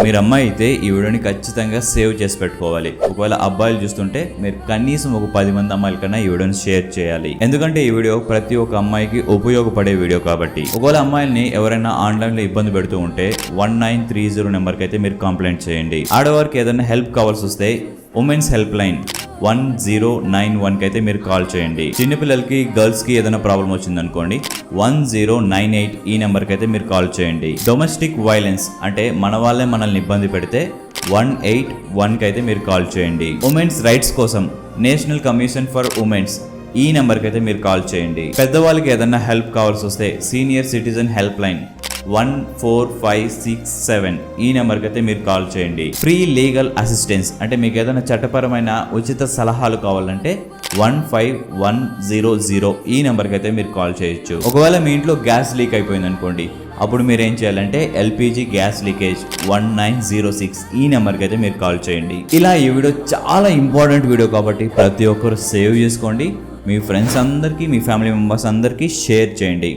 మీరు అమ్మాయి అయితే ఈ వీడియోని ఖచ్చితంగా సేవ్ చేసి పెట్టుకోవాలి. ఒకవేళ అబ్బాయిలు చూస్తుంటే మీరు కనీసం ఒక 10 మంది అమ్మాయిల కన్నా ఈ వీడియోని షేర్ చేయాలి. ఎందుకంటే ఈ వీడియో ప్రతి ఒక్క అమ్మాయికి ఉపయోగపడే వీడియో కాబట్టి. ఒకవేళ అమ్మాయిల్ని ఎవరైనా ఆన్లైన్ లో ఇబ్బంది పెడుతూ ఉంటే 1930 నెంబర్కి అయితే మీరు కంప్లైంట్ చేయండి. ఆడవారికి ఏదైనా హెల్ప్ కావాల్సి వస్తే ఉమెన్స్ హెల్ప్ లైన్ 1091 కి అయితే మీరు కాల్ చేయండి. చిన్నపిల్లలకి గర్ల్స్ కి ఏదైనా ప్రాబ్లం వచ్చిందనుకోండి 1098 ఈ నెంబర్కి అయితే మీరు కాల్ చేయండి. డొమెస్టిక్ వైలెన్స్ అంటే మన వాళ్ళే మనల్ని ఇబ్బంది పెడితే 181 కి అయితే మీరు కాల్ చేయండి. ఉమెన్స్ రైట్స్ కోసం నేషనల్ కమిషన్ ఫర్ ఉమెన్స్ ఈ నెంబర్కి అయితే మీరు కాల్ చేయండి. పెద్దవాళ్ళకి ఏదైనా హెల్ప్ కావాల్సి వస్తే సీనియర్ సిటిజన్ హెల్ప్ లైన్ 14567 ఈ నెంబర్కి అయితే మీరు కాల్ చేయండి. ఫ్రీ లీగల్ అసిస్టెన్స్ అంటే మీకు ఏదైనా చట్టపరమైన ఉచిత సలహాలు కావాలంటే 15100 ఈ నెంబర్కి అయితే మీరు కాల్ చేయొచ్చు. ఒకవేళ మీ ఇంట్లో గ్యాస్ లీక్ అయిపోయింది అనుకోండి, అప్పుడు మీరు ఏం చేయాలంటే ఎల్పిజి గ్యాస్ లీకేజ్ 1906 ఈ నెంబర్కి అయితే మీరు కాల్ చేయండి. ఇలా ఈ వీడియో చాలా ఇంపార్టెంట్ వీడియో కాబట్టి ప్రతి ఒక్కరు సేవ్ చేసుకోండి. మీ ఫ్రెండ్స్ అందరికీ, మీ ఫ్యామిలీ మెంబర్స్ అందరికీ షేర్ చేయండి.